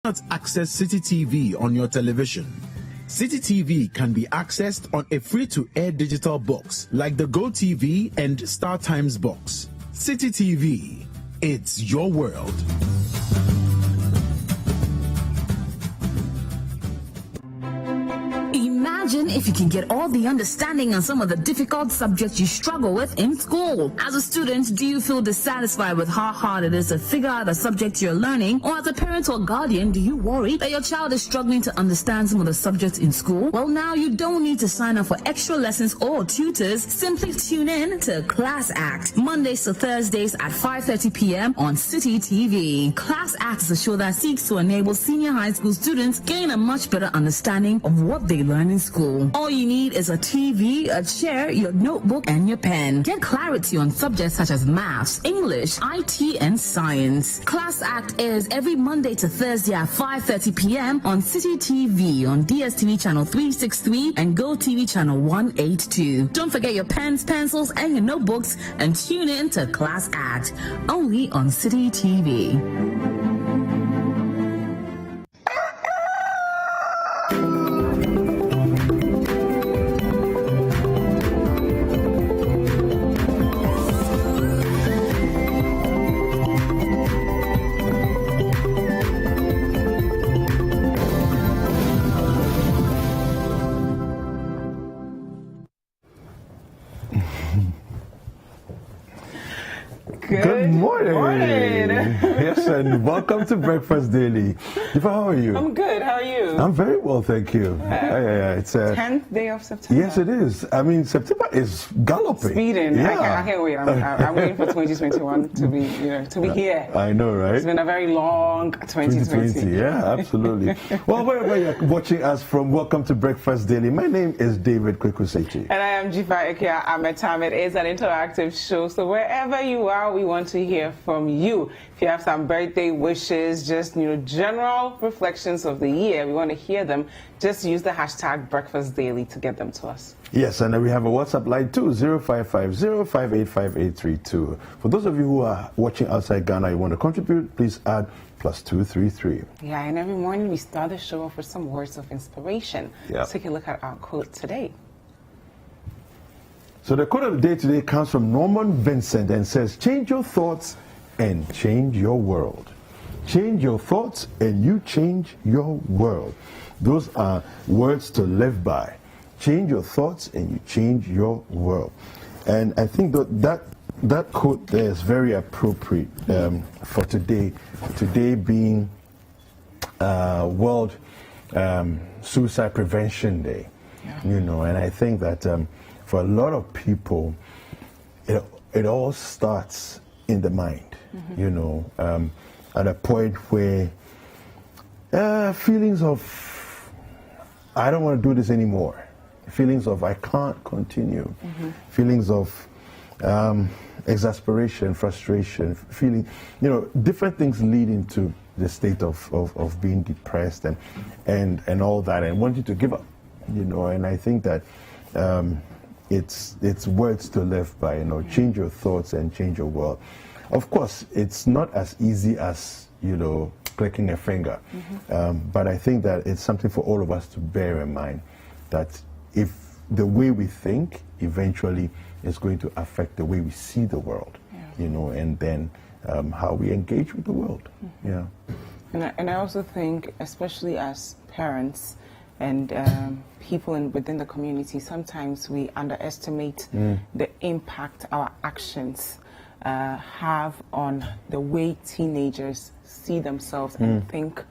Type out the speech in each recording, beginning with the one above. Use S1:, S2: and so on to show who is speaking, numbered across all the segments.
S1: Not access Citi TV on your television. Citi TV can be accessed on a free-to-air digital box like the Go TV and Star Times box. Citi TV, it's your world.
S2: Imagine if you can get all the understanding on some of the difficult subjects you struggle with in school. As a student, do you feel dissatisfied with how hard it is to figure out the subject you're learning? Or as a parent or guardian, do you worry that your child is struggling to understand some of the subjects in school? Well, now you don't need to sign up for extra lessons or tutors. Simply tune in to Class Act, Mondays to Thursdays at 5:30 p.m. on Citi TV. Class Act is a show that seeks to enable senior high school students gain a much better understanding of what they learn in school. All you need is a TV, a chair, your notebook, and your pen. Get clarity on subjects such as maths, English, IT, and science. Class Act airs every Monday to Thursday at 5:30 p.m. on Citi TV on DSTV channel 363 and Go TV channel 182. Don't forget your pens, pencils, and your notebooks, and tune in to Class Act only on Citi TV.
S3: Good morning. Yes, and welcome to Breakfast Daily. Jifa, how are you?
S4: I'm good. How are you?
S3: I'm very well, thank you. Yeah. It's
S4: 10th day of September.
S3: Yes, it is. I mean, September is galloping.
S4: Speeding.
S3: Yeah.
S4: I can't wait. I'm waiting for 2021 to be, to be here.
S3: I know, right?
S4: It's been a very long 2020.
S3: Yeah, absolutely. Well, wherever you're watching us from, welcome to Breakfast Daily. My name is David Kwekusechi.
S4: And I am Jifa Ikia Ametam. It is an interactive show, so wherever you are, we want to hear from you. If you have some birthday wishes, just general reflections of the year, we want to hear them. Just use the hashtag Breakfast Daily to get them to us.
S3: Yes, and we have a WhatsApp line too, 0550585832. For those of you who are watching outside Ghana, you want to contribute, please add +233.
S4: Yeah, and every morning we start the show off with some words of inspiration.
S3: Yeah.
S4: Let's take a look at our quote today.
S3: So the quote of the day today comes from Norman Vincent and says, change your thoughts and change your world. Change your thoughts and you change your world. Those are words to live by. Change your thoughts and you change your world. And I think that quote there is very appropriate for today. Today being World Suicide Prevention Day. Yeah. And I think that for a lot of people, it all starts in the mind. At a point where feelings of I don't want to do this anymore, feelings of I can't continue, feelings of exasperation, frustration, feeling, different things lead into the state of being depressed and all that, and wanting to give up, and I think that it's words to live by, change your thoughts and change your world. Of course, it's not as easy as, clicking a finger. But I think that it's something for all of us to bear in mind, that if the way we think eventually is going to affect the way we see the world, and then how we engage with the world. Yeah.
S4: And I also think, especially as parents and people within the community, sometimes we underestimate the impact our actions have on the way teenagers see themselves and think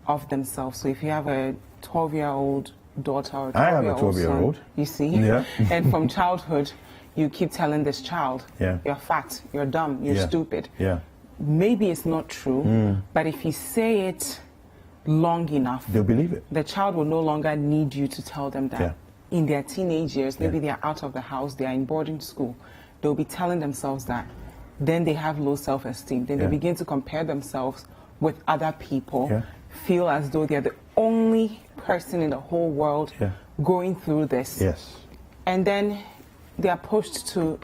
S4: of themselves. So if you have a 12-year-old daughter or 12-year-old
S3: I have a 12-year-old
S4: son, you see,
S3: yeah.
S4: and from childhood, you keep telling this child,
S3: yeah.
S4: you're fat, you're dumb, you're
S3: yeah.
S4: stupid.
S3: Yeah.
S4: Maybe it's not true, but if you say it long enough,
S3: they'll believe it.
S4: The child will no longer need you to tell them that.
S3: Yeah.
S4: In their teenage years, maybe they're out of the house, they're in boarding school, they'll be telling themselves that. Then they have low self-esteem. Then they begin to compare themselves with other people, feel as though they're the only person in the whole world going through this.
S3: Yes.
S4: And then they are pushed to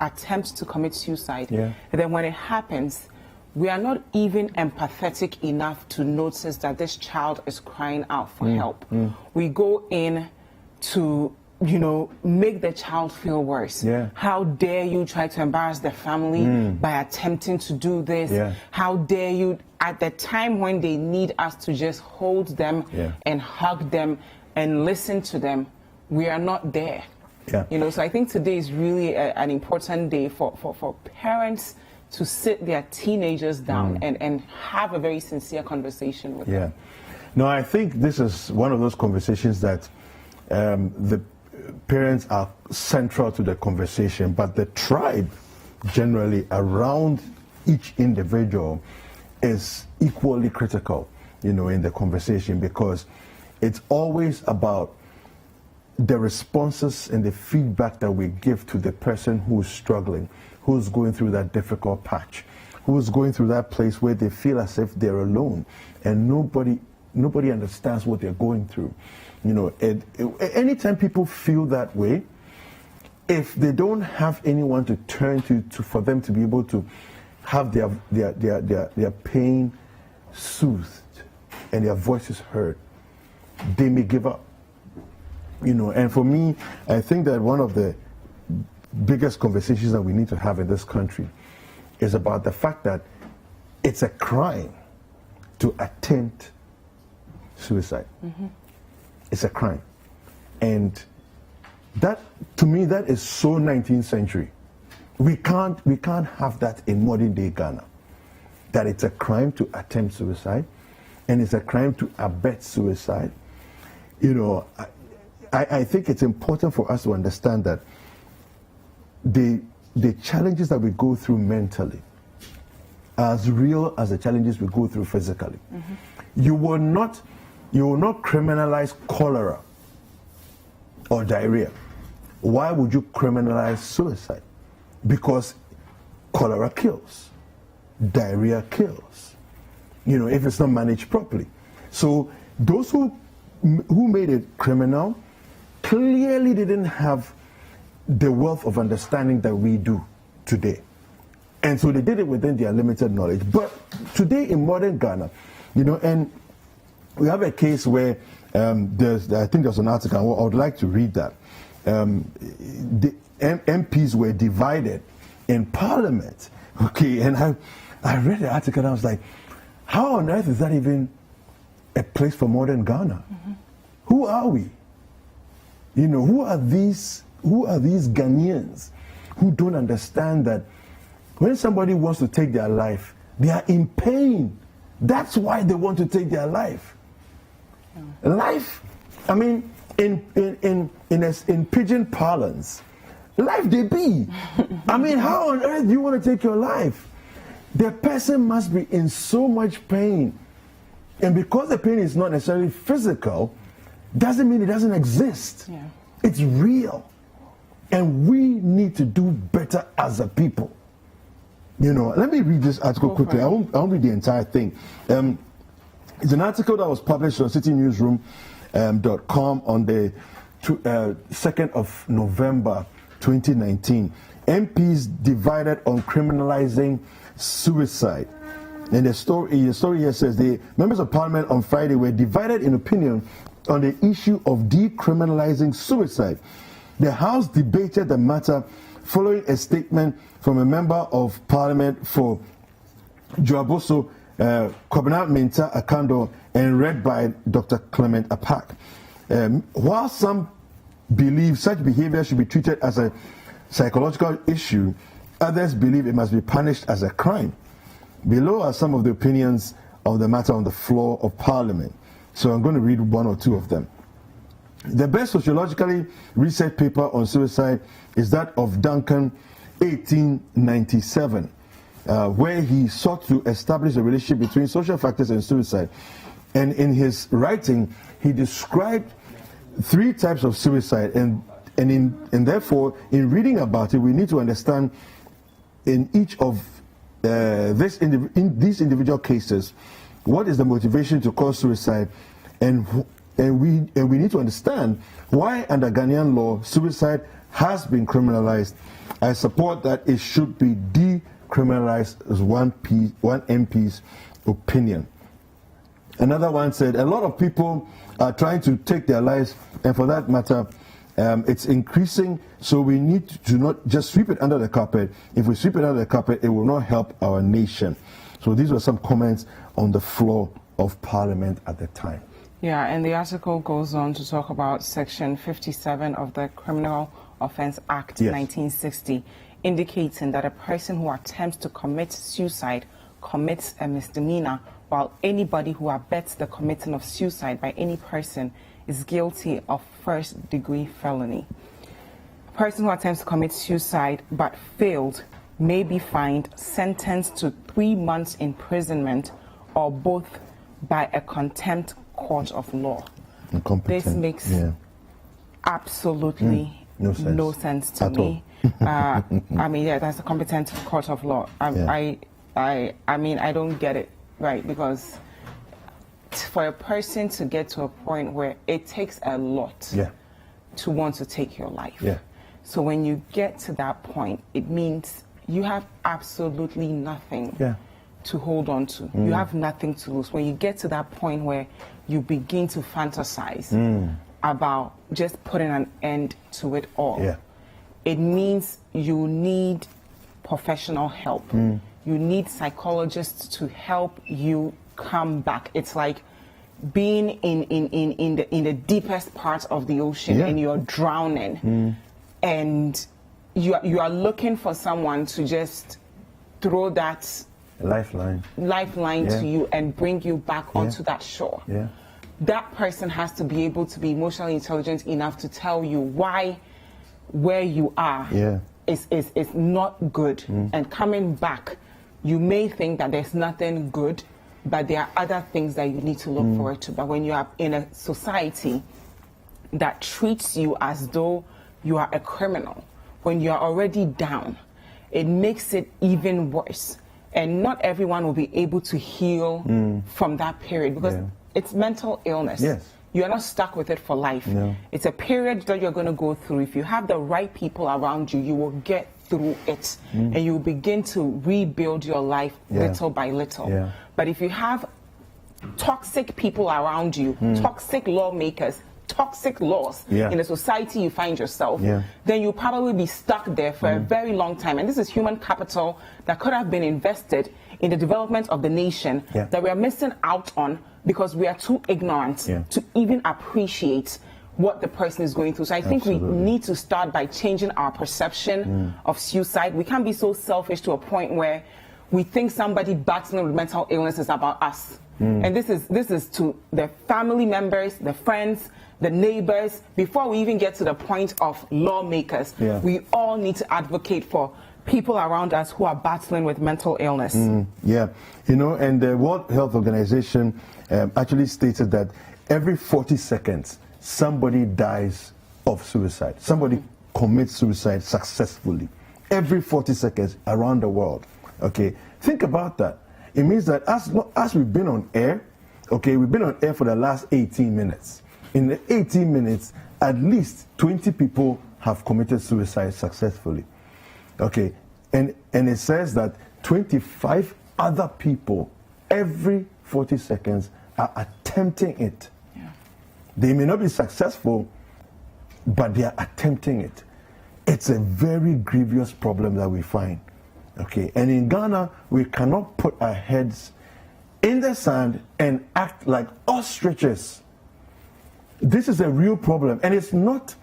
S4: attempt to commit suicide.
S3: Yeah.
S4: And then when it happens, we are not even empathetic enough to notice that this child is crying out for help. We go in to, make the child feel worse.
S3: Yeah.
S4: How dare you try to embarrass the family by attempting to do this?
S3: Yeah.
S4: How dare you, at the time when they need us to just hold them and hug them and listen to them, we are not there.
S3: Yeah.
S4: So I think today is really an important day for parents to sit their teenagers down and have a very sincere conversation with them.
S3: No, I think this is one of those conversations that the parents are central to the conversation, but the tribe generally around each individual is equally critical, in the conversation, because it's always about the responses and the feedback that we give to the person who's struggling, who's going through that difficult patch, who's going through that place where they feel as if they're alone and nobody understands what they're going through. Anytime people feel that way, if they don't have anyone to turn to for them to be able to have their pain soothed and their voices heard, they may give up. And for me, I think that one of the biggest conversations that we need to have in this country is about the fact that it's a crime to attempt suicide. It's a crime. And that, to me, that is so 19th century. We can't have that in modern day Ghana. That it's a crime to attempt suicide and it's a crime to abet suicide. I think it's important for us to understand that the challenges that we go through mentally are as real as the challenges we go through physically. You will not criminalize cholera or diarrhea. Why would you criminalize suicide? Because cholera kills, diarrhea kills, if it's not managed properly. So those who made it criminal clearly didn't have the wealth of understanding that we do today. And so they did it within their limited knowledge. But today in modern Ghana, and we have a case where I think there's an article, I would like to read that. The MPs were divided in Parliament. Okay, and I read the article and I was like, how on earth is that even a place for modern Ghana? Who are we? Who are these Ghanaians who don't understand that when somebody wants to take their life, they are in pain. That's why they want to take their life. Life, I mean, in pidgin parlance, life they be. I mean, how on earth do you want to take your life? The person must be in so much pain. And because the pain is not necessarily physical, doesn't mean it doesn't exist. It's real. And we need to do better as a people. Let me read this article quickly. I won't read the entire thing. It's an article that was published on citinewsroom.com on the 2nd of November 2019. MPs divided on criminalizing suicide. And the story here says the members of parliament on Friday were divided in opinion on the issue of decriminalizing suicide. The House debated the matter following a statement from a member of parliament for Joaboso, Kwabena Menta Akando, and read by Dr. Clement Apak. While some believe such behavior should be treated as a psychological issue, others believe it must be punished as a crime. Below are some of the opinions of the matter on the floor of Parliament. So I'm going to read one or two of them. The best sociologically researched paper on suicide is that of Duncan, 1897, where he sought to establish a relationship between social factors and suicide. And in his writing, he described 3 types of suicide, and therefore, in reading about it, we need to understand in each of these individual cases, what is the motivation to cause suicide, and we need to understand why under Ghanaian law suicide has been criminalized. I support that it should be criminalize is one MP's opinion. Another one said, a lot of people are trying to take their lives, and for that matter, it's increasing, so we need to not just sweep it under the carpet. If we sweep it under the carpet, it will not help our nation. So these were some comments on the floor of Parliament at the time.
S4: Yeah, and the article goes on to talk about Section 57 of the Criminal Offence Act 1960, indicating that a person who attempts to commit suicide commits a misdemeanor, while anybody who abets the committing of suicide by any person is guilty of first-degree felony. A person who attempts to commit suicide but failed may be fined, sentenced to 3 months imprisonment, or both by a contempt court of law. This makes absolutely no sense to me. I mean, yeah, that's a competent court of law. I mean, I don't get it, right? Because for a person to get to a point where it takes a lot to want to take your life. So when you get to that point, it means you have absolutely nothing to hold on to. You have nothing to lose. When you get to that point where you begin to fantasize about just putting an end to it all, it means you need professional help. You need psychologists to help you come back. It's like being in the deepest part of the ocean and you're drowning, and you are looking for someone to just throw that lifeline to you and bring you back onto that shore. That person has to be able to be emotionally intelligent enough to tell you why where you are is not good, and coming back, you may think that there's nothing good, but there are other things that you need to look forward to. But when you are in a society that treats you as though you are a criminal, when you are already down, it makes it even worse. And not everyone will be able to heal from that period, because it's mental illness. You are not stuck with it for life. It's a period that you're going to go through. If you have the right people around you, you will get through it, and you will begin to rebuild your life little by little. But if you have toxic people around you, toxic lawmakers, toxic laws in the society you find yourself, then you'll probably be stuck there for a very long time. And this is human capital that could have been invested in the development of the nation that we are missing out on because we are too ignorant to even appreciate what the person is going through. So I think we need to start by changing our perception of suicide. We can't be so selfish to a point where we think somebody battling with mental illness is about us. And this is to the family members, the friends, the neighbors. Before we even get to the point of lawmakers, we all need to advocate for people around us who are battling with mental illness.
S3: You know, and the World Health Organization actually stated that every 40 seconds, somebody dies of suicide. Somebody commits suicide successfully. Every 40 seconds around the world. Okay, think about that. It means that as we've been on air, okay, we've been on air for the last 18 minutes. In the 18 minutes, at least 20 people have committed suicide successfully. Okay, and it says that 25 other people every 40 seconds are attempting it. They may not be successful, but they are attempting it. It's a very grievous problem that we find. Okay, and in Ghana, we cannot put our heads in the sand and act like ostriches. This is a real problem, and it's not,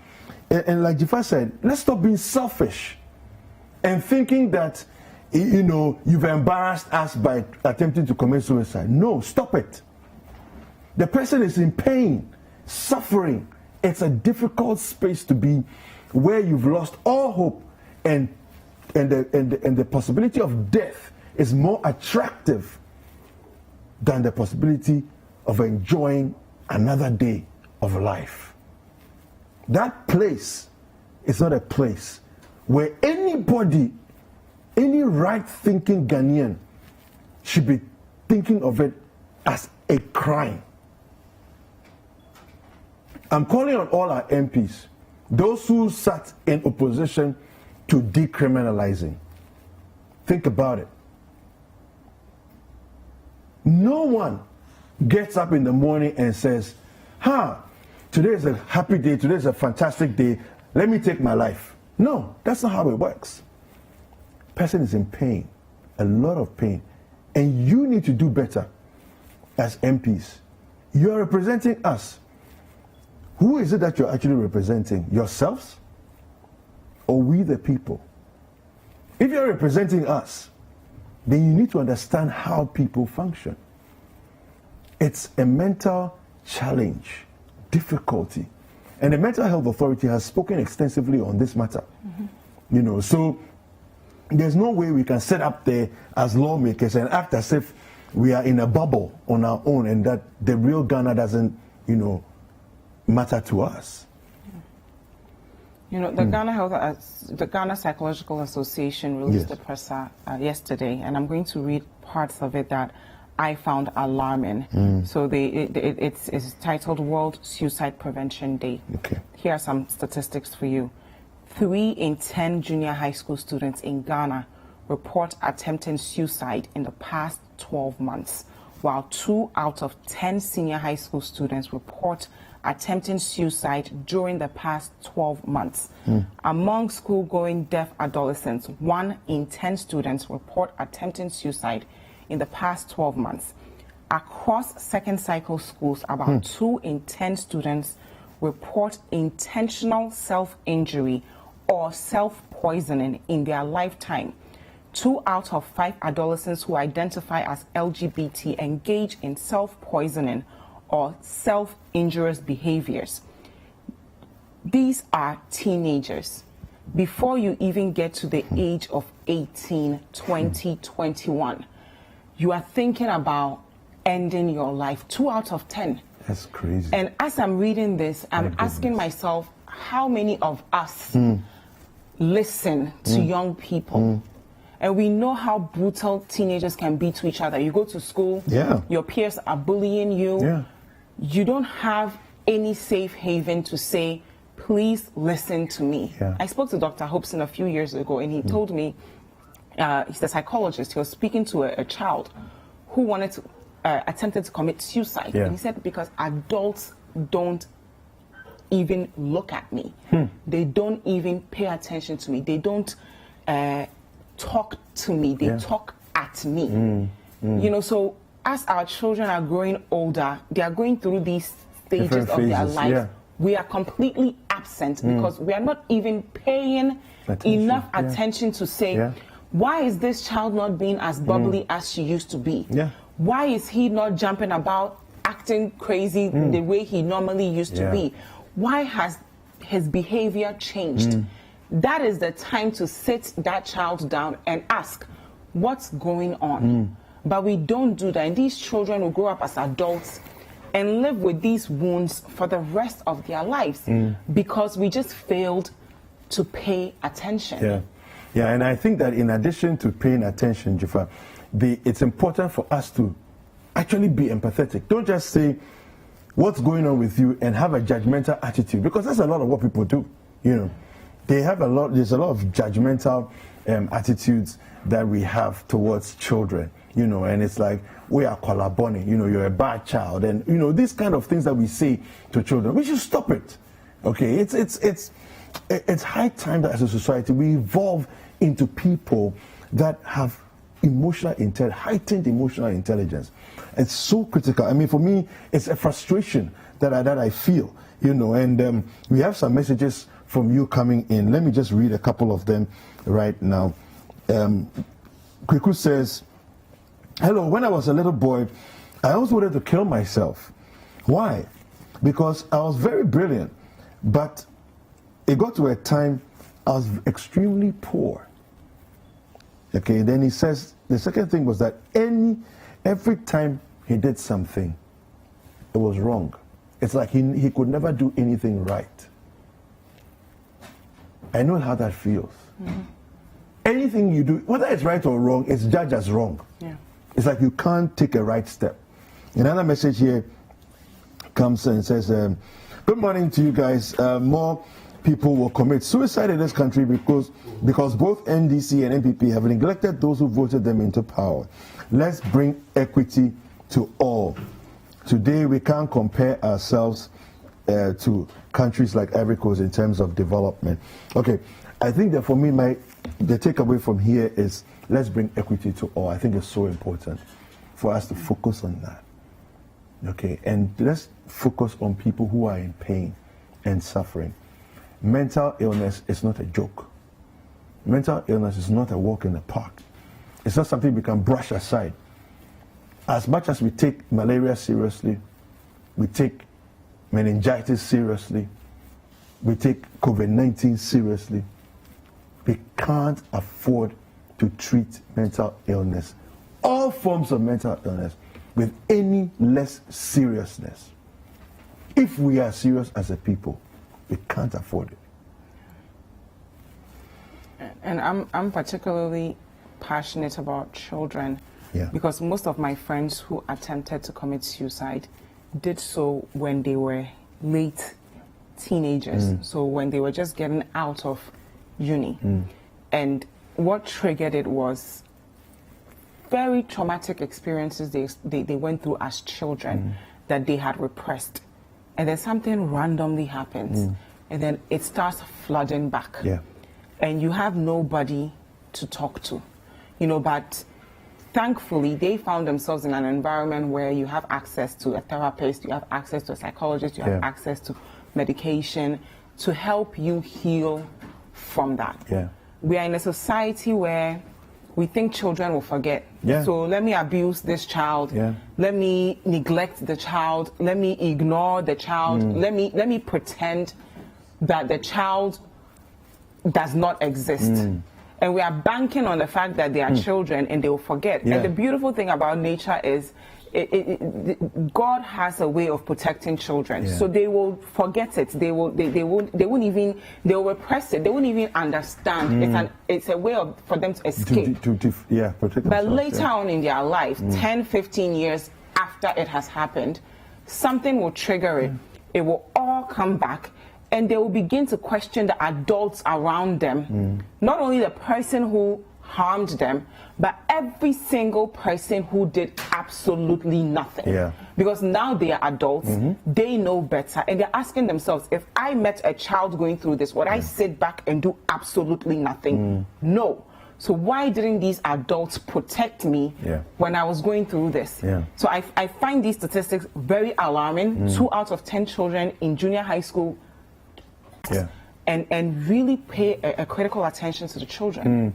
S3: and like Jifa said, let's stop being selfish and thinking that, you know, you've embarrassed us by attempting to commit suicide. No, stop it. The person is in pain, suffering. It's a difficult space to be, where you've lost all hope, and the possibility of death is more attractive than the possibility of enjoying another day of life. That place is not a place where anybody, any right-thinking Ghanaian should be thinking of it as a crime. I'm calling on all our MPs, those who sat in opposition to decriminalizing. Think about it. No one gets up in the morning and says, today is a happy day, today is a fantastic day, let me take my life. No, that's not how it works. Person is in pain, a lot of pain, and you need to do better as MPs. You are representing us. Who is it that you're actually representing? Yourselves or we the people? If you're representing us, then you need to understand how people function. It's a mental challenge, difficulty. And the Mental Health Authority has spoken extensively on this matter. You know, so there's no way we can sit up there as lawmakers and act as if we are in a bubble on our own and that the real Ghana doesn't, matter to us.
S4: You know, the the Ghana Psychological Association released a presser yesterday, and I'm going to read parts of it that I found alarming. So it's titled World Suicide Prevention Day.
S3: Okay.
S4: Here are some statistics for you. 3 in 10 junior high school students in Ghana report attempting suicide in the past 12 months, while 2 out of 10 senior high school students report attempting suicide during the past 12 months. Among school-going deaf adolescents, 1 in 10 students report attempting suicide in the past 12 months. Across second cycle schools, about 2 in 10 students report intentional self-injury or self-poisoning in their lifetime. 2 out of 5 adolescents who identify as LGBT engage in self-poisoning or self-injurious behaviors. These are teenagers. Before you even get to the age of 18, 20, 21, you are thinking about ending your life. 2 out of 10.
S3: That's crazy.
S4: And as I'm reading this, I'm asking myself, how many of us listen to young people? And we know how brutal teenagers can be to each other. You go to school, your peers are bullying you. You don't have any safe haven to say, please listen to me. I spoke to Dr. Hobson a few years ago, and he told me, he's a psychologist, he was speaking to a child who attempted to commit suicide. And he said, because adults don't even look at me. They don't even pay attention to me. They don't talk to me. They talk at me. You know, so as our children are growing older, they are going through these stages of their life. We are completely absent because we are not even paying enough attention to say, why is this child not being as bubbly as she used to be? Why is he not jumping about, acting crazy the way he normally used to be? Why has his behavior changed? That is the time to sit that child down and ask, what's going on? But we don't do that. And these children will grow up as adults and live with these wounds for the rest of their lives because we just failed to pay attention.
S3: Yeah, and I think that in addition to paying attention, Jaffa, it's important for us to actually be empathetic. Don't just say what's going on with you and have a judgmental attitude, because that's a lot of what people do. There's a lot of judgmental attitudes that we have towards children, and it's like, we are kwalaboni, you're a bad child, and these kind of things that we say to children, we should stop it. Okay, it's high time that as a society we evolve into people that have heightened emotional intelligence. It's so critical. I mean, for me, it's a frustration that I feel, and we have some messages from you coming in. Let me just read a couple of them right now. Kwiku says, hello, when I was a little boy, I always wanted to kill myself. Why? Because I was very brilliant, but it got to a time I was extremely poor. Okay, then he says, the second thing was that every time he did something, it was wrong. It's like he could never do anything right. I know how that feels. Anything you do, whether it's right or wrong, it's judged as wrong. It's like you can't take a right step. Another message here comes and says, good morning to you guys. More people will commit suicide in this country because both NDC and NPP have neglected those who voted them into power. Let's bring equity to all. Today we can't compare ourselves to countries like Ivory Coast in terms of development. Okay, I think that for me, the takeaway from here is let's bring equity to all. I think it's so important for us to focus on that. Okay, and let's focus on people who are in pain and suffering. Mental illness is not a joke. Mental illness is not a walk in the park. It's not something we can brush aside. As much as we take malaria seriously, we take meningitis seriously, we take COVID-19 seriously, we can't afford to treat mental illness, all forms of mental illness, with any less seriousness. If we are serious as a people, we can't afford it.
S4: And I'm particularly passionate about children, because most of my friends who attempted to commit suicide did so when they were late teenagers, so when they were just getting out of uni. And what triggered it was very traumatic experiences they went through as children that they had repressed. And then something randomly happens, and then it starts flooding back. And you have nobody to talk to, but thankfully they found themselves in an environment where you have access to a therapist, you have access to a psychologist, you have access to medication to help you heal from that. We are in a society where we think children will forget. So let me abuse this child. Let me neglect the child. Let me ignore the child. Let me pretend that the child does not exist. And we are banking on the fact that they are children and they will forget. And the beautiful thing about nature is God has a way of protecting children, so they will forget it. They won't even, they will repress it. They won't even understand. It's a way for them to escape.
S3: Protect
S4: but later on in their life, 10, 15 years after it has happened, something will trigger it. It will all come back, and they will begin to question the adults around them, not only the person who harmed them, but every single person who did absolutely nothing. Because now they are adults, they know better, and they're asking themselves, if I met a child going through this, would I sit back and do absolutely nothing? No. So why didn't these adults protect me when I was going through this? So I find these statistics very alarming. 2 out of 10 children in junior high school, and really pay a critical attention to the children.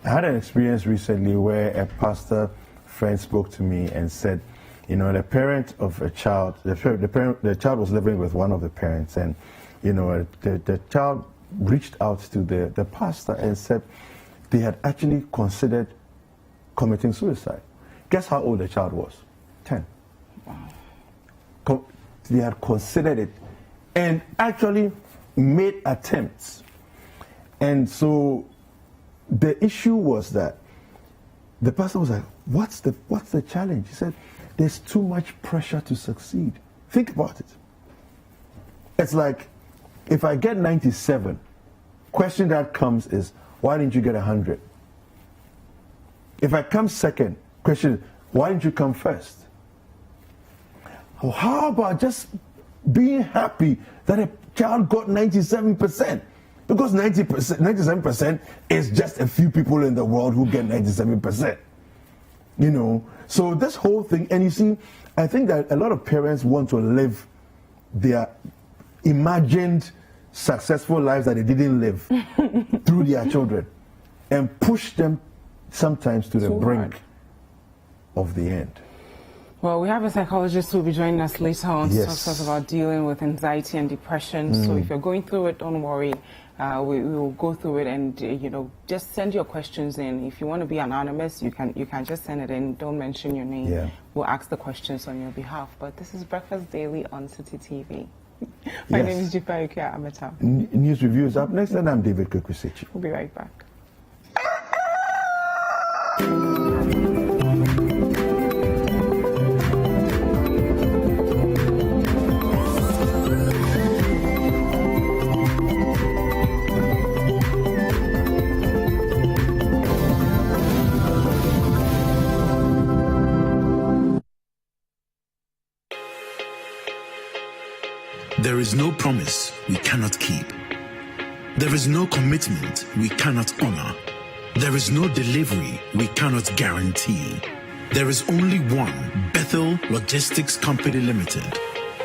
S3: I had an experience recently where a pastor friend spoke to me and said, the parent of a child, the child was living with one of the parents, and the child reached out to the pastor and said they had actually considered committing suicide. Guess how old the child was? 10. Wow. They had considered it and actually made attempts. And so the issue was that the pastor was like, what's the challenge? He said, there's too much pressure to succeed. Think about it. It's like, if I get 97, question that comes is, why didn't you get 100? If I come second, question, why didn't you come first? Well, how about just being happy that a child got 97%? Because 97% is just a few people in the world who get 97%. So this whole thing, and you see, I think that a lot of parents want to live their imagined successful lives that they didn't live through their children, and push them sometimes to the brink of the end.
S4: Well, we have a psychologist who will be joining us later on to talk to us about dealing with anxiety and depression. So if you're going through it, don't worry. We will go through it, and just send your questions in. If you want to be anonymous, you can just send it in. Don't mention your name. We'll ask the questions on your behalf. But this is Breakfast Daily on Citi TV. My name is Jipa Yukia Ameta.
S3: News review is up next, and I'm David Kwekwesechi.
S4: We'll be right back.
S1: There is no promise we cannot keep. There is no commitment we cannot honor. There is no delivery we cannot guarantee. There is only one Bethel Logistics Company Limited,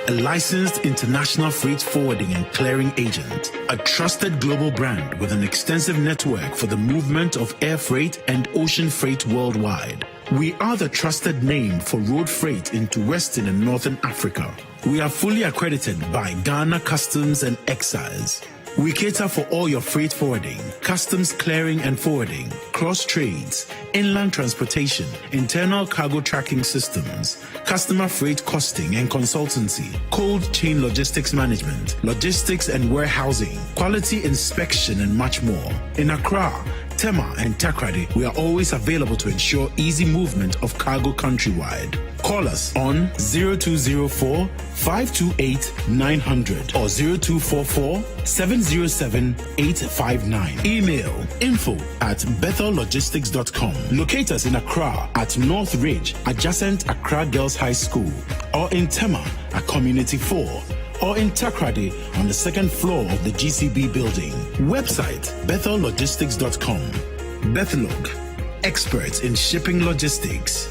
S1: a licensed international freight forwarding and clearing agent, a trusted global brand with an extensive network for the movement of air freight and ocean freight worldwide. We are the trusted name for road freight into Western and Northern Africa. We are fully accredited by Ghana Customs and Excise. We cater for all your freight forwarding, customs clearing and forwarding, cross trades, inland transportation, internal cargo tracking systems, customer freight costing and consultancy, cold chain logistics management, logistics and warehousing, quality inspection, and much more. In Accra, Tema, and Takrady, we are always available to ensure easy movement of cargo countrywide. Call us on 0204 528 900 or 0244 707 859. Email info@bethellogistics.com. Locate us in Accra at North Ridge, adjacent Accra Girls High School, or in Tema at Community 4, or in Takrady on the second floor of the GCB building. Website bethellogistics.com. Bethelog, experts in shipping logistics.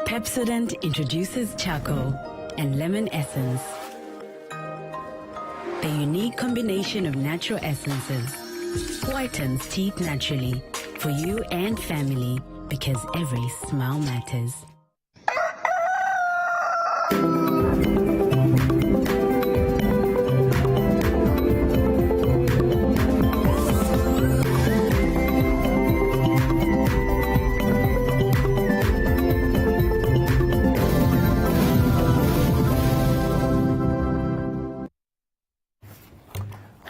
S5: Pepsodent introduces charcoal and lemon essence. The unique combination of natural essences whitens teeth naturally for you and family, because every smile matters.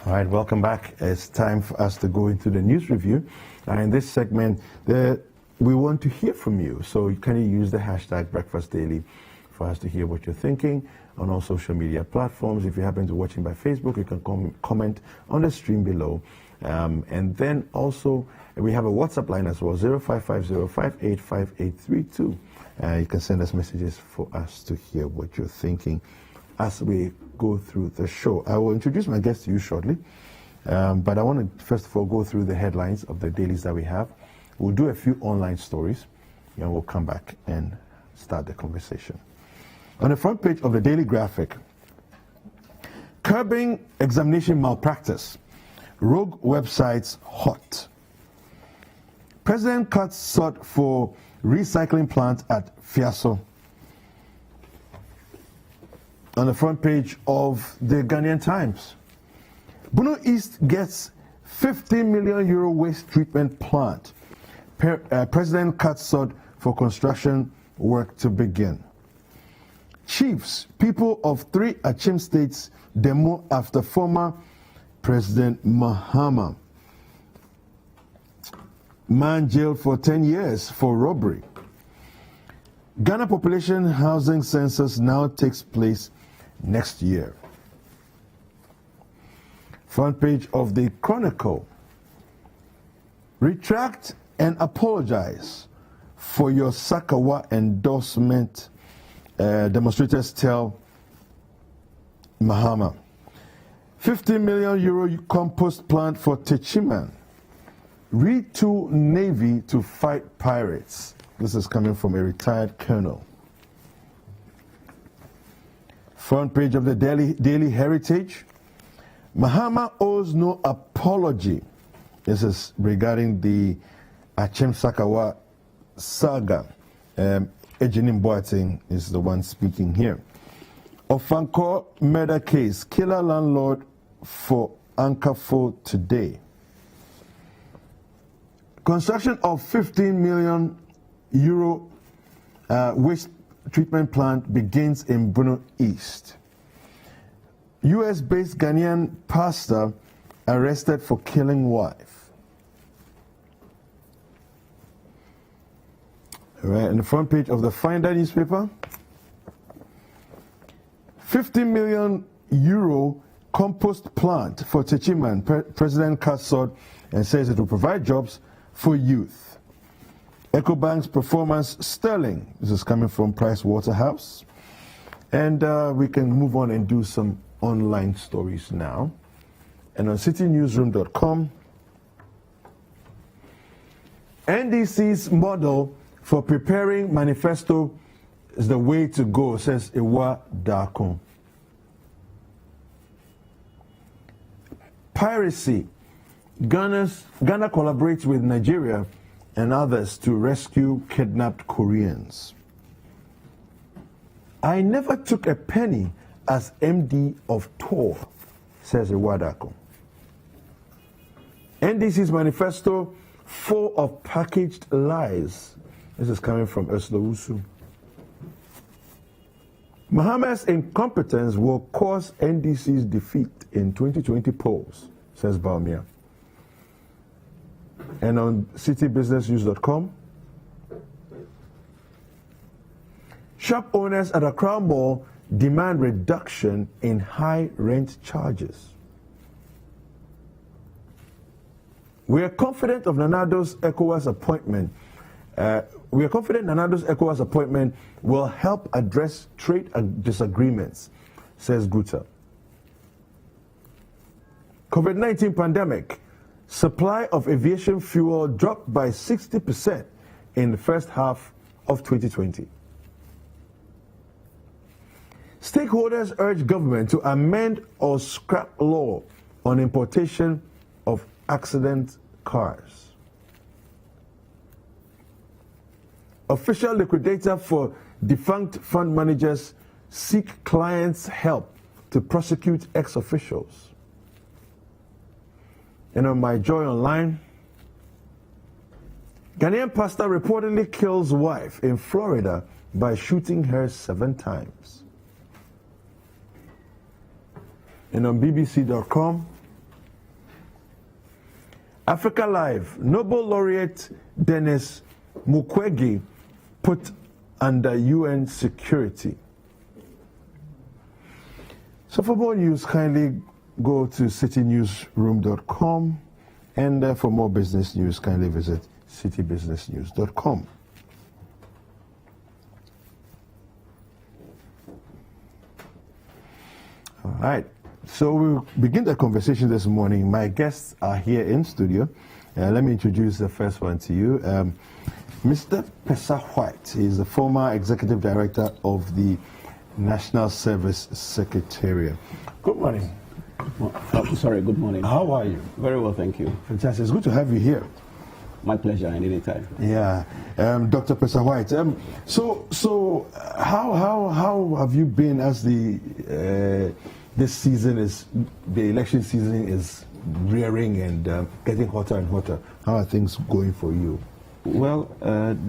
S3: All right, welcome back. It's time for us to go into the news review. In this segment, we want to hear from you. So you can use the hashtag Breakfast Daily for us to hear what you're thinking on all social media platforms. If you happen to watching by Facebook, you can comment on the stream below. And then also, we have a WhatsApp line as well, 0550585832. You can send us messages for us to hear what you're thinking as we go through the show. I will introduce my guest to you shortly, but I want to first of all go through the headlines of the dailies that we have. We'll do a few online stories, and we'll come back and start the conversation. On the front page of the Daily Graphic, curbing examination malpractice, rogue websites hot. President cuts sought for recycling plant at Fiaso. On the front page of the Ghanaian Times, Bono East gets 50 million euro waste treatment plant. President cuts sought for construction work to begin. Chiefs, people of 3 Achim states demo after former President Mahama. Man jailed for 10 years for robbery. Ghana population housing census now takes place next year. Front page of the Chronicle. Retract and apologize for your Sakawa endorsement, demonstrators tell Mahama. 50 million euro compost plant for Techiman. Retool Navy to fight pirates. This is coming from a retired colonel. Front page of the Daily Heritage. Mahama owes no apology. This is regarding the Achim Sakawa saga. Ejinim Boateng is the one speaking here. Ofanko murder case. Killer landlord for Ankafo today. Construction of 15 million euro waste treatment plant begins in Bono East. US-based Ghanaian pastor arrested for killing wife. All right, on the front page of the Finder newspaper, 50 million euro compost plant for Techiman. President Kassot and says it will provide jobs for youth. EcoBank's performance sterling. This is coming from Price Waterhouse. And we can move on and do some online stories now. And on citynewsroom.com, NDC's model for preparing manifesto is the way to go, says Iwa Dakon. Piracy. Ghana collaborates with Nigeria and others to rescue kidnapped Koreans. I never took a penny as MD of Tor, says Iwa Dakon. NDC's manifesto full of packaged lies. This is coming from Ursula Usu. Mohammed's incompetence will cause NDC's defeat in 2020 polls, says Baumia. And on citybusinessnews.com, shop owners at Accra Mall demand reduction in high rent charges. We are confident of Nanado's ECOWAS appointment. Nanado's ECOWAS appointment will help address trade disagreements, says Guta. COVID-19 pandemic. Supply of aviation fuel dropped by 60% in the first half of 2020. Stakeholders urge government to amend or scrap law on importation of accident cars. Official liquidator for defunct fund managers seek clients' help to prosecute ex-officials. And on My Joy Online, Ghanaian pastor reportedly kills wife in Florida by shooting her 7 times. And on BBC.com, Africa Live, Nobel laureate Denis Mukwege put under UN security. So for more news, kindly go to citynewsroom.com, and for more business news, kindly visit citybusinessnews.com. All right, so we'll begin the conversation this morning. My guests are here in studio. Let me introduce the first one to you. Mr. Pesa White is the former executive director of the National Service Secretariat. Good morning.
S6: Good morning.
S3: How are you?
S6: Very well, thank you.
S3: Fantastic. It's good to have you here.
S6: My pleasure, any time.
S3: Yeah. Dr. Pesa White, so how have you been as the election season is rearing and getting hotter and hotter? How are things going for you?
S6: Well,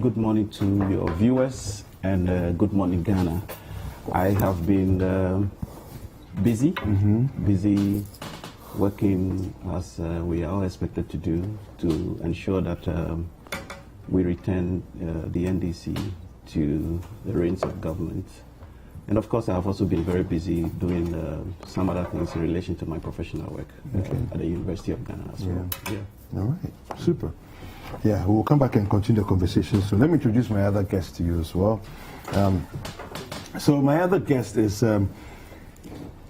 S6: good morning to your viewers and good morning, Ghana. I have been busy working as we are all expected to do to ensure that we return the NDC to the reins of government. And of course, I have also been very busy doing some other things in relation to my professional work at the University of Ghana as well. Yeah.
S3: All right, super. Yeah, we'll come back and continue the conversation. So let me introduce my other guest to you as well. So my other guest is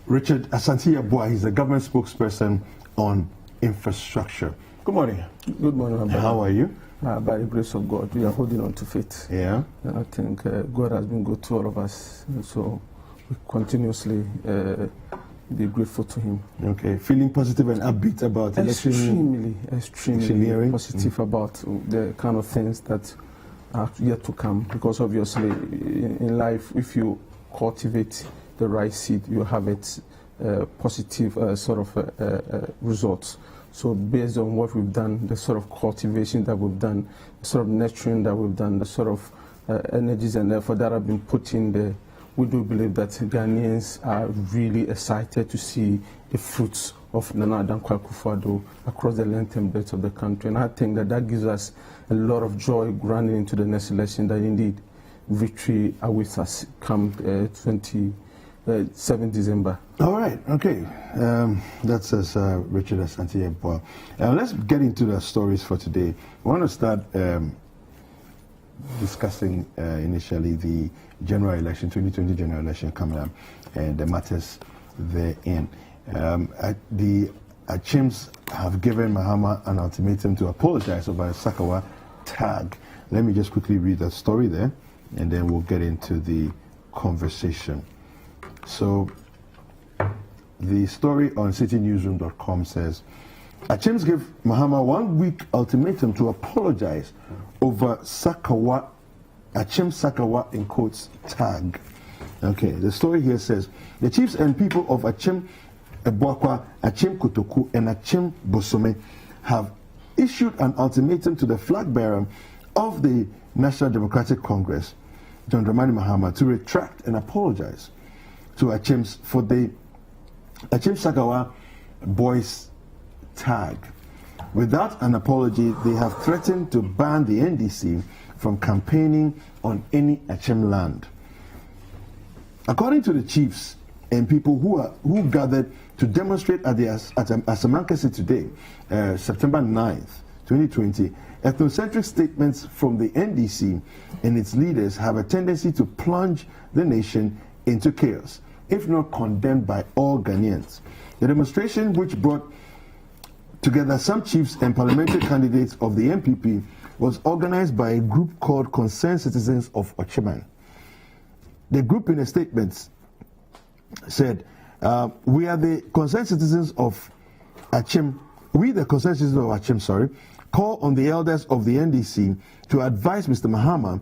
S3: Richard Asante-Yeboah. He's the government spokesperson on infrastructure. Good morning.
S7: Good morning.
S3: How are you?
S7: By the grace of God, we are holding on to faith.
S3: Yeah.
S7: And I think God has been good to all of us. And so we continuously be grateful to Him.
S3: Okay. Feeling positive and upbeat about
S7: extremely positive about the kind of things that are yet to come. Because obviously, in life, if you cultivate the right seed, you have it positive results. So based on what we've done, the sort of cultivation that we've done, the sort of nurturing that we've done, the sort of energies and effort that have been put in there, we do believe that Ghanaians are really excited to see the fruits of Nana Dankwa Akufo-Addo across the length and breadth of the country. And I think that gives us a lot of joy running into the next election, that indeed victory awaits us come 7 December.
S3: All right, okay. That says Richard Asante-Yeboah. Let's get into the stories for today. I want to start discussing initially the general election, 2020 general election coming up, and the matters therein. The Achims have given Mahama an ultimatum to apologize over a Sakawa tag. Let me just quickly read that story there, and then we'll get into the conversation. So, the story on citynewsroom.com says, Achims give Mahama 1 week ultimatum to apologize over Sakawa, Achim Sakawa in quotes, tag. Okay, the story here says, the chiefs and people of Achim Ebuakwa, Achim Kotoku, and Achim Bosome have issued an ultimatum to the flag bearer of the National Democratic Congress, John Dramani Mahama, to retract and apologize to Achims for the Achim Sakawa boys tag. Without an apology, they have threatened to ban the NDC from campaigning on any Achim land. According to the chiefs and people who gathered to demonstrate at Asamankasi today, September 9th, 2020, ethnocentric statements from the NDC and its leaders have a tendency to plunge the nation into chaos, if not condemned by all Ghanaians. The demonstration, which brought together some chiefs and parliamentary candidates of the MPP, was organized by a group called Concerned Citizens of Achiman. The group, in a statement, said, we are the concerned citizens of Achim, call on the elders of the NDC to advise Mr. Mahama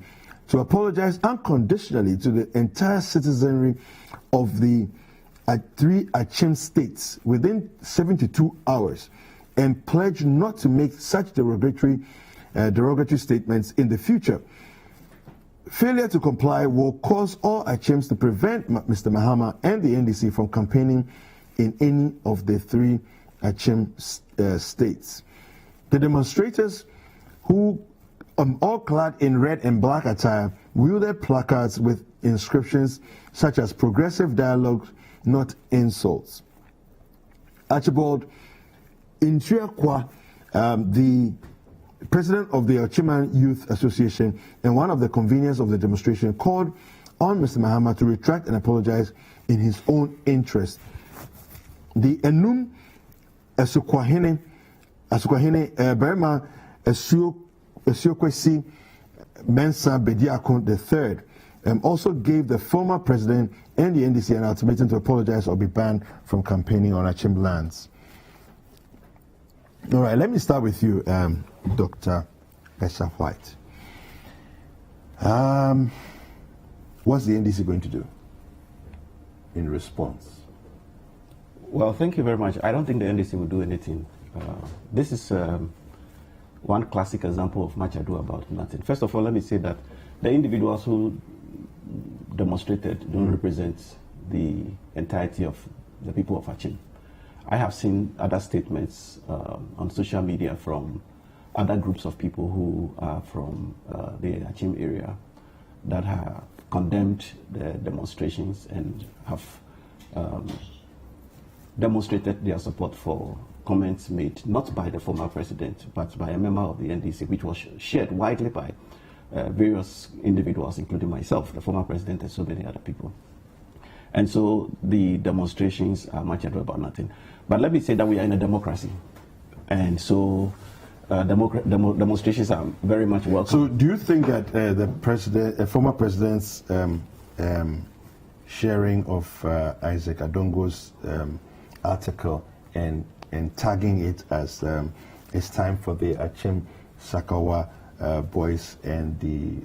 S3: to apologize unconditionally to the entire citizenry of the 3 Achim states within 72 hours and pledge not to make such derogatory statements in the future. Failure to comply will cause all Achims to prevent Mr. Mahama and the NDC from campaigning in any of the 3 Achim states. The demonstrators, who all clad in red and black attire, wielded placards with inscriptions such as "Progressive Dialogue, Not Insults." Archibald Intriakwa, the president of the Achiman Youth Association and one of the conveners of the demonstration, called on Mr. Mahama to retract and apologize in his own interest. The Enum Asukwahene Berma Esukwesi Mensa Bediakon III also gave the former president and the NDC an ultimatum to apologize or be banned from campaigning on Achim lands. All right, let me start with you, Dr. Esha White. What's the NDC going to do in response?
S6: Well, thank you very much. I don't think the NDC will do anything. This is one classic example of much ado about nothing. First of all, let me say that the individuals who demonstrated don't represent the entirety of the people of Achim. I have seen other statements on social media from other groups of people who are from the Achim area that have condemned the demonstrations and have demonstrated their support for comments made not by the former president but by a member of the NDC, which was shared widely by various individuals, including myself, the former president, and so many other people. And so the demonstrations are much ado about nothing. But let me say that we are in a democracy. And so demonstrations are very much welcome.
S3: So do you think that the former president's sharing of Isaac Adongo's article and tagging it as it's time for the Achim Sakawa boys and the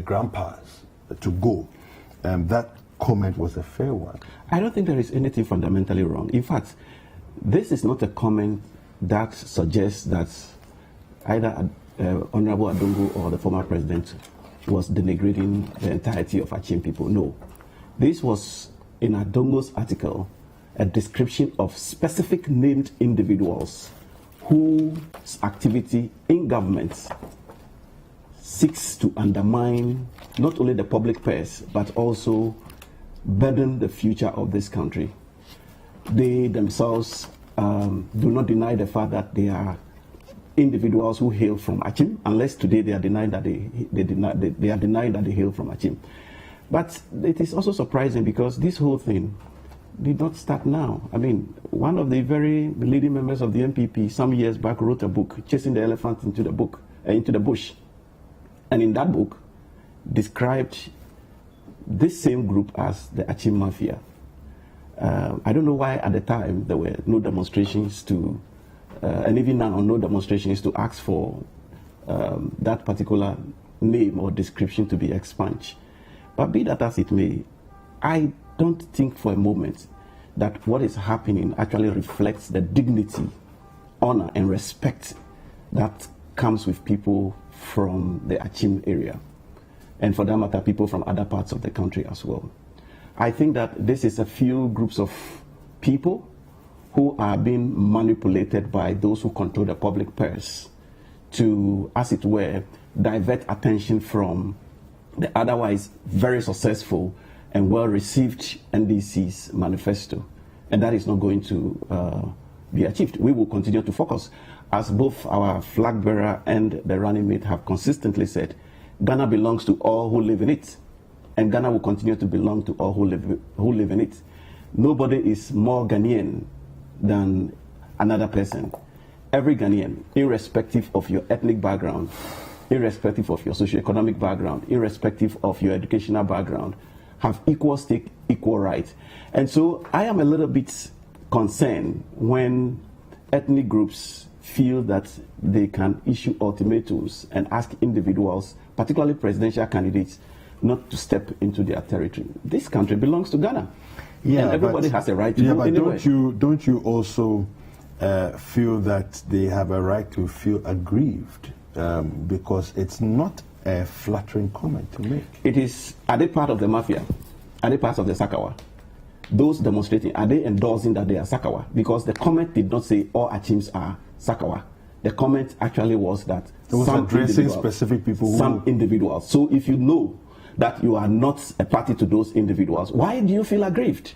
S3: grandpas to go, that comment was a fair one?
S6: I don't think there is anything fundamentally wrong. In fact, this is not a comment that suggests that either Honorable Adongo or the former president was denigrating the entirety of Achim people. No. This was, in Adongo's article, a description of specific named individuals whose activity in government seeks to undermine not only the public purse, but also burden the future of this country. They themselves do not deny the fact that they are individuals who hail from Achim, unless today they are denying that they are denying that they hail from Achim. But it is also surprising because this whole thing did not start now. I mean, one of the very leading members of the MPP some years back wrote a book, Chasing the Elephant into the Bush. And in that book, described this same group as the Achim Mafia. I don't know why at the time there were no demonstrations to, and even now no demonstrations to ask for that particular name or description to be expunged. But be that as it may, I don't think for a moment that what is happening actually reflects the dignity, honor, and respect that comes with people from the Achim area, and for that matter, people from other parts of the country as well. I think that this is a few groups of people who are being manipulated by those who control the public purse to, as it were, divert attention from the otherwise very successful and well-received NDC's manifesto. And that is not going to be achieved. We will continue to focus, as both our flag bearer and the running mate have consistently said, Ghana belongs to all who live in it. And Ghana will continue to belong to all who live in it. Nobody is more Ghanaian than another person. Every Ghanaian, irrespective of your ethnic background, irrespective of your socioeconomic background, irrespective of your educational background, have equal stake, equal right. And so I am a little bit concerned when ethnic groups feel that they can issue ultimatums and ask individuals, particularly presidential candidates, not to step into their territory. This country belongs to Ghana. Yeah, and everybody has a right to do anyway.
S3: Don't you also feel that they have a right to feel aggrieved? Because it's not a flattering comment to make.
S6: It is. Are they part of the mafia? Are they part of the Sakawa? Those demonstrating, are they endorsing that they are Sakawa? Because the comment did not say all Achims are Sakawa. The comment actually was that
S3: it was addressing specific people.
S6: Some individuals. So if you know that you are not a party to those individuals, why do you feel aggrieved?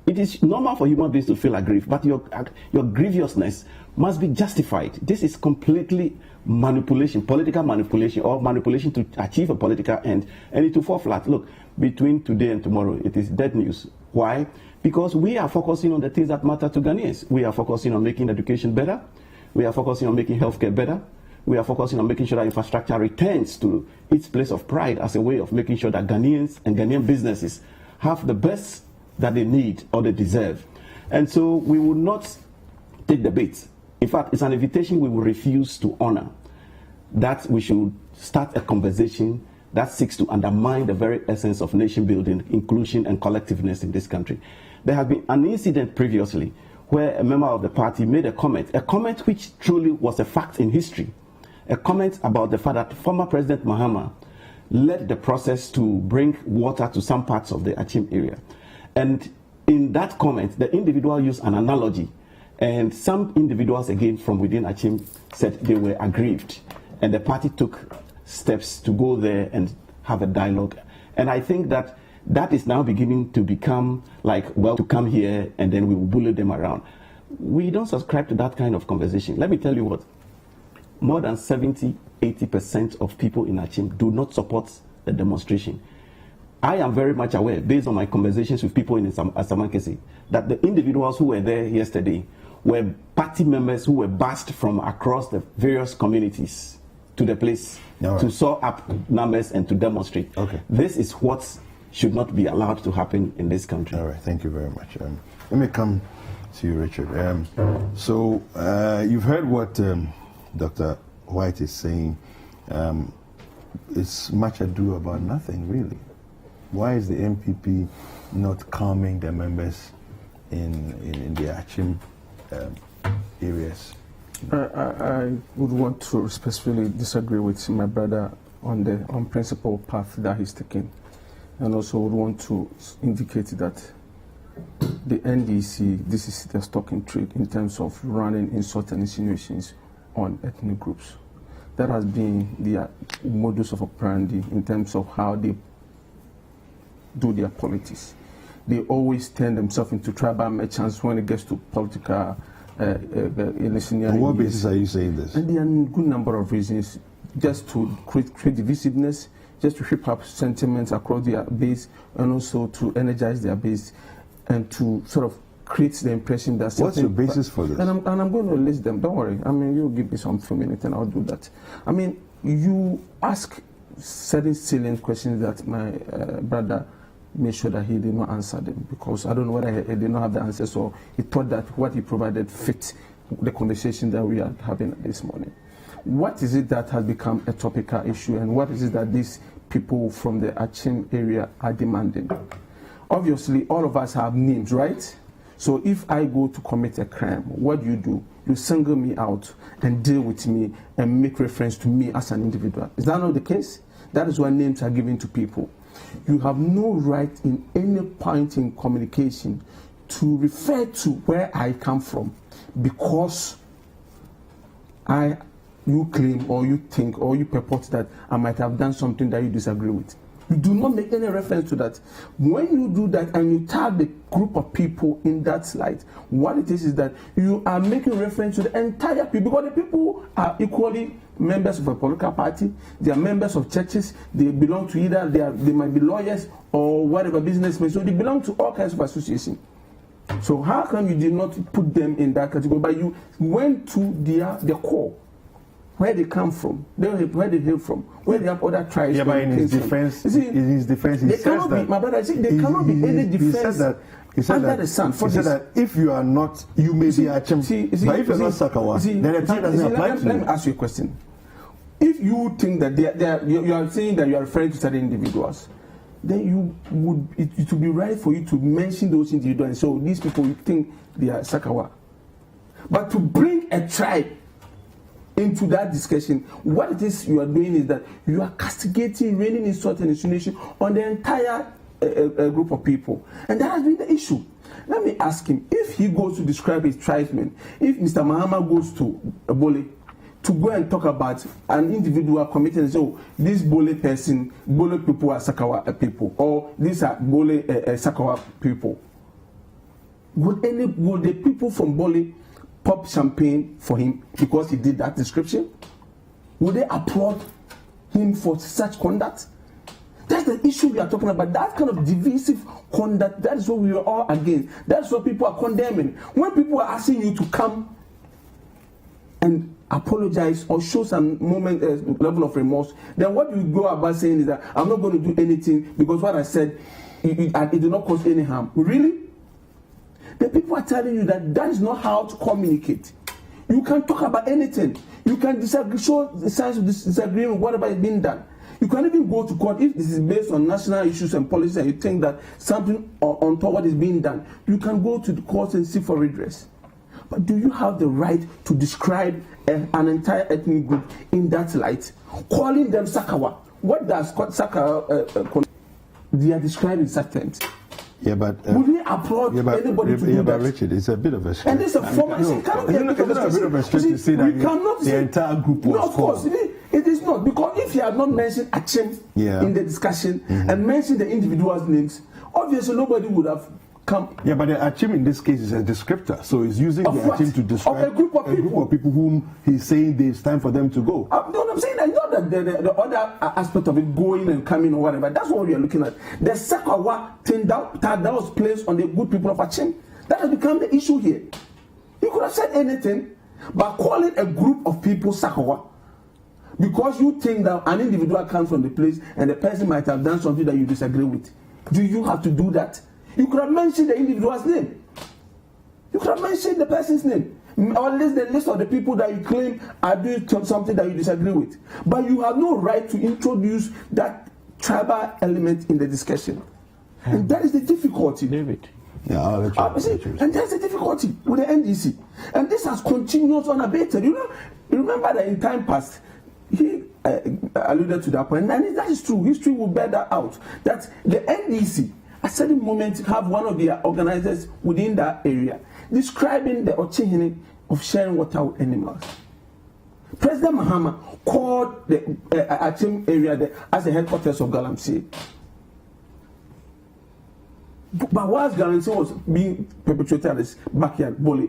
S6: It is normal for human beings to feel aggrieved, but your grievousness must be justified. This is completely manipulation, political manipulation, or manipulation to achieve a political end, and it will fall flat. Look, between today and tomorrow, it is dead news. Why? Because we are focusing on the things that matter to Ghanaians. We are focusing on making education better. We are focusing on making healthcare better. We are focusing on making sure that infrastructure returns to its place of pride as a way of making sure that Ghanaians and Ghanaian businesses have the best that they need or they deserve. And so we will not take the bait. In fact, it's an invitation we will refuse to honor, that we should start a conversation that seeks to undermine the very essence of nation building, inclusion, and collectiveness in this country. There has been an incident previously where a member of the party made a comment which truly was a fact in history, a comment about the fact that former President Mahama led the process to bring water to some parts of the Achim area. And in that comment, the individual used an analogy, and some individuals again from within Achim said they were aggrieved, and the party took steps to go there and have a dialogue. And I think that that is now beginning to become like, well, to come here and then we will bully them around. We don't subscribe to that kind of conversation. Let me tell you what, more than 70-80% of people in Achim do not support the demonstration. I am very much aware, based on my conversations with people in Asamankese, that the individuals who were there yesterday were party members who were bussed from across the various communities to the place to sow up numbers and to demonstrate.
S3: Okay.
S6: This is what should not be allowed to happen in this country.
S3: All right, thank you very much. Let me come to you, Richard. So you've heard what Dr. White is saying. It's much ado about nothing, really. Why is the MPP not calming the members in the Achim areas?
S7: I would want to specifically disagree with my brother on the unprincipled path that he's taking, and also would want to indicate that the NDC, this is the stock in trade in terms of running insult and insinuations on ethnic groups. That has been their modus operandi in terms of how they do their politics. They always turn themselves into tribal merchants when it gets to political in the senior.
S3: On what basis are you saying this?
S7: And there are a good number of reasons, just to create divisiveness, just to shape up sentiments across their base, and also to energize their base, and to sort of create the impression that.
S3: What's your basis for this?
S7: And I'm going to list them. Don't worry. I mean, you give me some few minutes, and I'll do that. I mean, you ask certain salient questions that my brother made sure that he did not answer them, because I don't know whether he did not have the answers, or he thought that what he provided fit the conversation that we are having this morning. What is it that has become a topical issue, and what is it that these people from the Achim area are demanding? Obviously, all of us have names, right? So if I go to commit a crime, what do? You single me out and deal with me and make reference to me as an individual. Is that not the case? That is why names are given to people. You have no right in any point in communication to refer to where I come from, because you claim, or you think, or you purport that I might have done something that you disagree with. You do not make any reference to that. When you do that and you tag the group of people in that light, what it is that you are making reference to the entire people, because the people are equally members of a political party, they are members of churches, they belong to either, they might be lawyers or whatever, businessmen, so they belong to all kinds of associations. So how come you did not put them in that category, but you went to their core? Where they come from, where they hail from, where they have other tribes.
S3: Yeah, but in his defense, he says that.
S7: My brother, they cannot be any defense under the sun.
S3: He said that if you are not, you may be Achim, but if you're not Sakawa, then the time doesn't apply to you.
S7: Let me ask you a question. If you think that you are saying that you are referring to certain individuals, then it would be right for you to mention those individuals. So these people, you think they are Sakawa. But to bring a tribe into that discussion, what it is you are doing is that you are castigating, raining insult and insinuation on the entire group of people, and that has been the issue. Let me ask him, if he goes to describe his tribesmen, if Mr. Mahama goes to Bole to go and talk about an individual committing and say, oh, this Bole person, Bole people are Sakawa people, or these are Bole Sakawa people, would the people from Bole pop champagne for him because he did that description? Would they applaud him for such conduct? That's the issue we are talking about. That kind of divisive conduct, that is what we are all against. That's what people are condemning. When people are asking you to come and apologize or show some level of remorse, then what you go about saying is that I'm not going to do anything because what I said, it did not cause any harm. Really? The people are telling you that that is not how to communicate. You can talk about anything. You can disagree, show the signs of disagreement with whatever is being done. You can even go to court if this is based on national issues and policies and you think that something untoward is being done. You can go to the court and seek for redress. But do you have the right to describe an entire ethnic group in that light, calling them Sakawa? What does Sakawa they are describing such terms?
S3: Yeah, but
S7: would we applaud anybody to do that?
S3: But Richard, it's a bit of a stretch.
S7: And this is a formal. It cannot be a bit of a stretch
S3: to say that the entire group was.
S7: No, of course, it is not, because if you had not mentioned Achim in the discussion and mentioned the individuals' names, obviously nobody would have come.
S3: Yeah, but the Achim in this case is a descriptor, so he's using the Achim to describe
S7: a group of people
S3: whom he's saying it's time for them to go.
S7: No, I'm saying that not that the other aspect of it, going and coming or whatever. That's what we are looking at. The Sakawa thing that was placed on the good people of Achim, that has become the issue here. You could have said anything, but calling a group of people Sakawa because you think that an individual comes from the place and the person might have done something that you disagree with. Do you have to do that? You could have mentioned the individual's name. You could have mentioned the person's name. Or list the list of the people that you claim are doing something that you disagree with. But you have no right to introduce that tribal element in the discussion. And that is the difficulty.
S3: David. Yeah, I'll let you.
S7: And that's the difficulty with the NDC. And this has continued unabated. You remember that in time past, he alluded to that point. And that is true. History will bear that out. That the NDC, at a certain moment, have one of their organizers within that area describing the Ochihini of sharing water with animals. President Mahama called the Achim area as the headquarters of Galamsey. But whilst Galamsey was being perpetrated at his backyard, Bole,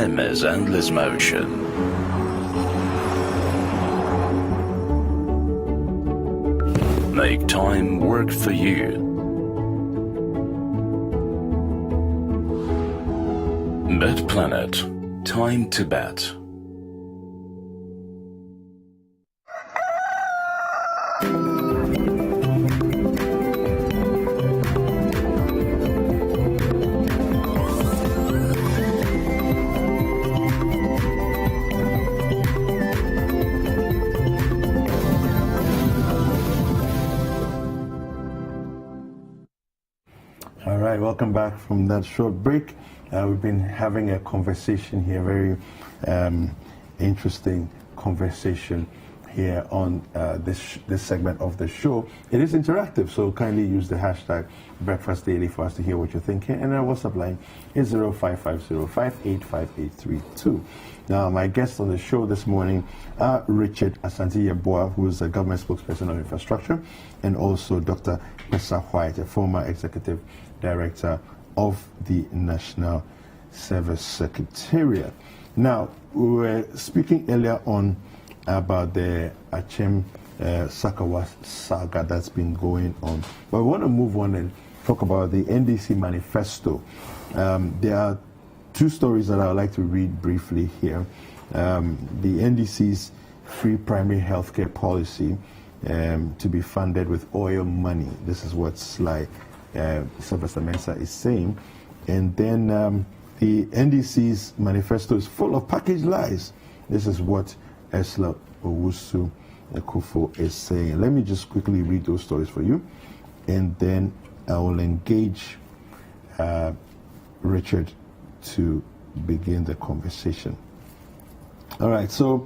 S8: Time is endless motion. Make time work for you. Bet Planet. Time to bet.
S3: All right, welcome back from that short break. We've been having a conversation here, very interesting conversation here on this segment of the show. It is interactive, so kindly use the hashtag Breakfast Daily for us to hear what you're thinking. And our WhatsApp line is 0550585832. Now, my guests on the show this morning are Richard Asante-Yeboah, who is a government spokesperson of infrastructure, and also Dr. Mesa White, a former executive director of the National Service Secretariat. Now, we were speaking earlier on about the Achem Sakawa saga that's been going on. But we want to move on and talk about the NDC manifesto. There are two stories that I would like to read briefly here. The NDC's free primary healthcare policy to be funded with oil money. This is what Sly Sylvester Mensah is saying. And then the NDC's manifesto is full of packaged lies. This is what Esla Owusu Ekufo is saying. Let me just quickly read those stories for you, and then I will engage Richard to begin the conversation. All right, so